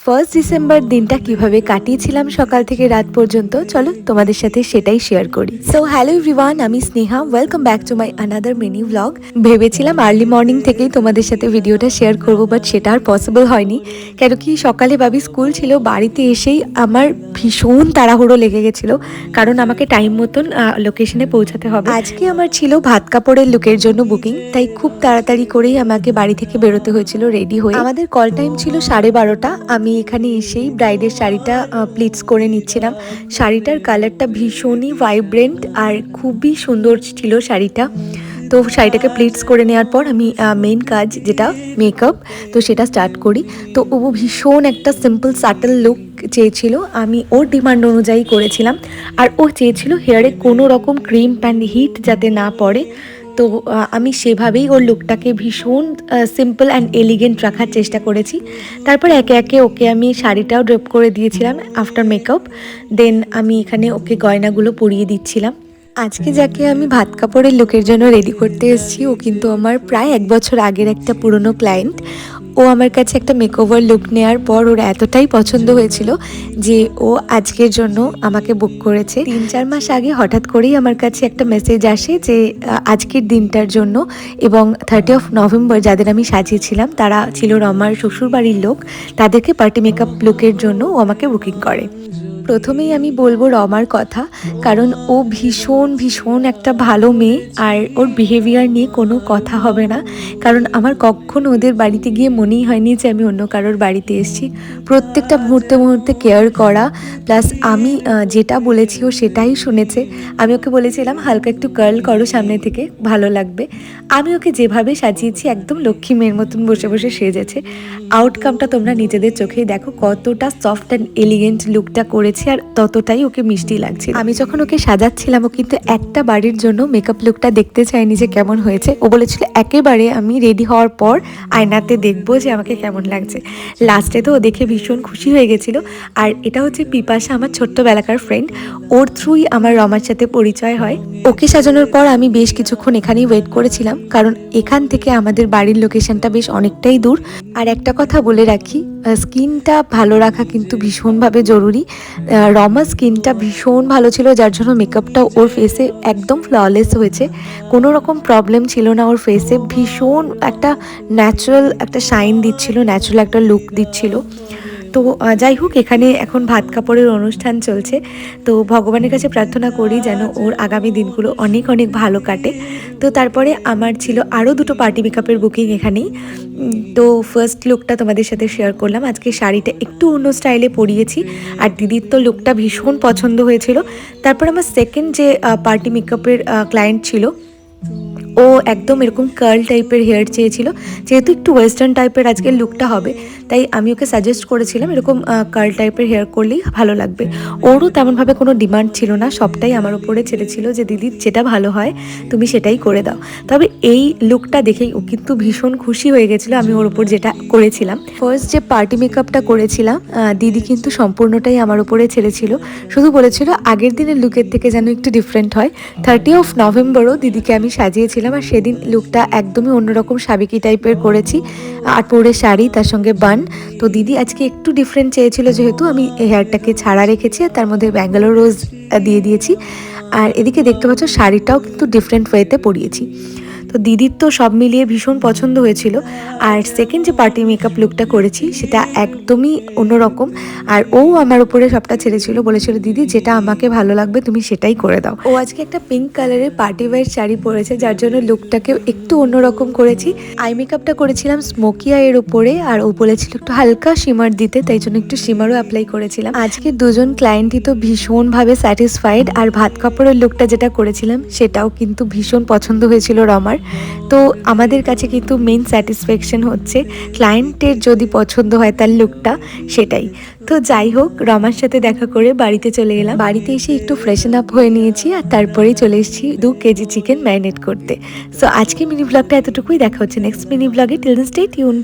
First December দিনটা কিভাবে কাটিয়েছিলাম সকাল থেকে রাত পর্যন্ত, চলো তোমাদের সাথে সেটাই শেয়ার করি। সো হ্যালো এভরিওয়ান, আমি Sneha, welcome back to my another mini blog. ভেবেছিলাম আর্লি মর্নিং থেকেই তোমাদের সাথে ভিডিওটা শেয়ার করব, বাট সেটা আর পসিবল হয়নি। কেন কি সকালে বাবি স্কুল ছিল, বাড়িতে এসেই আমার ভীষণ তাড়াহুড়ো লেগে গেছিলো, কারণ আমাকে টাইম মতন লোকেশনে পৌঁছাতে হবে। আজকে আমার ছিল ভাত কাপড়ের লুকের জন্য বুকিং, তাই খুব তাড়াতাড়ি করেই আমাকে বাড়ি থেকে বেরোতে হয়েছিল রেডি হয়ে। আমাদের কল টাইম ছিল 12:30। আমি এখানে এসেই ব্রাইডের শাড়িটা প্লিটস করে নিচ্ছিলাম। শাড়িটার কালারটা ভীষণই ভাইব্রেন্ট আর খুবই সুন্দর ছিল শাড়িটা। তো শাড়িটাকে প্লিটস করে নেওয়ার পর আমি মেন কাজ যেটা মেকআপ, তো সেটা স্টার্ট করি। তো ও ভীষণ একটা সিম্পল সাটল লুক চেয়েছিল, আমি ওর ডিমান্ড অনুযায়ী করেছিলাম। আর ও চেয়েছিল হেয়ারে কোনো রকম ক্রিম অ্যান্ড হিট যাতে না পড়ে। তো আমি সেভাবেই ওর লুকটাকে ভীষণ সিম্পল অ্যান্ড এলিগেন্ট রাখার চেষ্টা করেছি। তারপর একে একে ওকে আমি শাড়িটাও ড্রপ করে দিয়েছিলাম আফটার মেকআপ। দেন আমি এখানে ওকে গয়নাগুলো পরিয়ে দিচ্ছিলাম। আজকে যাকে আমি ভাত কাপড়ের লুকের জন্য রেডি করতে এসেছি, ও কিন্তু আমার প্রায় 1 বছর আগের একটা পুরনো ক্লায়েন্ট। ও আমার কাছে একটা মেকওভার লুক নেওয়ার পর ওর এতটাই পছন্দ হয়েছিল যে ও আজকের জন্য আমাকে বুক করেছে। 3-4 মাস আগে হঠাৎ করেই আমার কাছে একটা মেসেজ আসে যে আজকের দিনটার জন্য এবং 30 নভেম্বর যাদের আমি সাজিয়েছিলাম তারা ছিল রমার শ্বশুরবাড়ির লোক, তাদেরকে পার্টি মেকআপ লুকের জন্য ও আমাকে বুকিং করে। প্রথমেই আমি বলবো রমার কথা, কারণ ও ভীষণ ভীষণ একটা ভালো মেয়ে আর ওর বিহেভিয়ার নিয়ে কোনো কথা হবে না। কারণ আমার কখনো ওদের বাড়িতে গিয়ে মনেই হয়নি যে আমি অন্য কারোর বাড়িতে এসেছি। প্রত্যেকটা মুহূর্তে মুহূর্তে কেয়ার করা, প্লাস আমি যেটা বলেছি ও সেটাই শুনেছে। আমি ওকে বলেছিলাম হালকা একটু কার্ল করো সামনে থেকে, ভালো লাগবে। আমি ওকে যেভাবে সাজিয়েছি একদম লক্ষ্মী মেয়ের মতন বসে বসে সেজেছে। আউটকামটা তোমরা নিজেদের চোখেই দেখো, কতটা সফট অ্যান্ড এলিগেন্ট লুকটা করেছে আর ততটাই ওকে মিষ্টি লাগছে। আমি যখন ওকে সাজাচ্ছিলাম ও কিন্তু একটা বাড়ির জন্য মেকআপ লুকটা দেখতে চাইনি যে কেমন হয়েছে। ও বলেছিল একেবারে আমি রেডি হওয়ার পর আয়নাতে দেখবো যে আমাকে কেমন লাগছে। লাস্টে তো ও দেখে ভীষণ খুশি হয়ে গেছিলো। আর এটা হচ্ছে পিপাসা, আমার ছোট্টবেলাকার ফ্রেন্ড, ওর থ্রুই আমার রমার সাথে পরিচয় হয়। ওকে সাজানোর পর আমি বেশ কিছুক্ষণ এখানেই ওয়েট করেছিলাম, কারণ এখান থেকে আমাদের বাড়ির লোকেশনটা বেশ অনেকটাই দূর। আর একটা কথা বলে রাখি, স্কিনটা ভালো রাখা কিন্তু ভীষণভাবে জরুরি। রমার স্কিনটা ভীষণ ভালো ছিল, যার জন্য মেকআপটা ওর ফেসে একদম ফ্ললেস হয়েছে, কোনো রকম প্রবলেম ছিল না ওর ফেসে। ভীষণ একটা ন্যাচারাল একটা শাইন দিচ্ছিল, ন্যাচারাল একটা লুক দিচ্ছিল। তো যাই হোক, এখানে এখন ভাত কাপড়ের অনুষ্ঠান চলছে। তো ভগবানের কাছে প্রার্থনা করি যেন ওর আগামী দিনগুলো অনেক অনেক ভালো কাটে। তো তারপরে আমার ছিল আরও 2টো পার্টি মেকআপের বুকিং এখানেই। তো ফার্স্ট লুকটা তোমাদের সাথে শেয়ার করলাম। আজকে শাড়িটা একটু অন্য স্টাইলে পরিয়েছি আর দিদির তো লুকটা ভীষণ পছন্দ হয়েছিল। তারপর আমার সেকেন্ড যে পার্টি মেকআপের ক্লায়েন্ট ছিল, ও একদম এরকম কার্ল টাইপের হেয়ার চেয়েছিল। যেহেতু একটু ওয়েস্টার্ন টাইপের আজকের লুকটা হবে, তাই আমি ওকে সাজেস্ট করেছিলাম এরকম কার্ল টাইপের হেয়ার করলেই ভালো লাগবে। ওরও তেমনভাবে কোনো ডিমান্ড ছিল না, সবটাই আমার উপরে ছেড়েছিল যে দিদি যেটা ভালো হয় তুমি সেটাই করে দাও। তবে এই লুকটা দেখেই ও কিন্তু ভীষণ খুশি হয়ে গেছিলো আমি ওর উপর যেটা করেছিলাম। ফার্স্ট যে পার্টি মেকআপটা করেছিলাম দিদি কিন্তু সম্পূর্ণটাই আমার উপরে ছেড়েছিল, শুধু বলেছিল আগের দিনের লুকের থেকে যেন একটু ডিফারেন্ট হয়। 30 নভেম্বরও দিদিকে আমি সাজিয়েছিলাম, আর সেদিন লুকটা একদমই অন্যরকম সাবেকি টাইপের করেছি, আর পরে শাড়ি তার সঙ্গে বান। তো দিদি আজকে একটু ডিফারেন্ট চেয়েছিল, যেহেতু আমি হেয়ারটাকে ছাড়া রেখেছি আর তার মধ্যে ব্যাঙ্গালোর রোজ দিয়ে দিয়েছি। আর এদিকে দেখতে পাচ্ছ শাড়িটাও কিন্তু ডিফারেন্ট ওয়েতে পরিয়েছি। তো দিদির তো সব মিলিয়ে ভীষণ পছন্দ হয়েছিল। আর সেকেন্ড যে পার্টি মেকআপ লুকটা করেছি সেটা একদমই অন্যরকম, আর ও আমার উপরে সবটা ছেড়েছিল, বলেছিল দিদি যেটা আমাকে ভালো লাগবে তুমি সেটাই করে দাও। ও আজকে একটা পিঙ্ক কালারের পার্টি ওয়্যার শাড়ি পরেছে, যার জন্য লুকটাকে একটু অন্যরকম করেছি। আই মেকআপটা করেছিলাম স্মোকি আইয়ের উপরে, আর ও বলেছিল একটু হালকা শিমার দিতে, তাই জন্য একটু শিমারও অ্যাপ্লাই করেছিলাম। আজকে দুজন ক্লায়েন্টই তো ভীষণভাবে স্যাটিসফাইড, আর ভাত কাপড়ের লুকটা যেটা করেছিলাম সেটাও কিন্তু ভীষণ পছন্দ হয়েছিল রমার। তো আমাদের কাছে কিন্তু মেন স্যাটিসফ্যাকশন হচ্ছে ক্লায়েন্টের যদি পছন্দ হয় তার লুকটা, সেটাই। তো যাই হোক, রমার সাথে দেখা করে বাড়িতে চলে এলাম। বাড়িতে এসে একটু ফ্রেশন আপ হয়ে নিয়েছি, আর তারপরেই চলে এসেছি 2 কেজি চিকেন ম্যারিনেট করতে। সো আজকে মিনি ব্লগটা এতটুকুই, দেখা হচ্ছে নেক্সট মিনি ব্লগে। Till then stay tuned.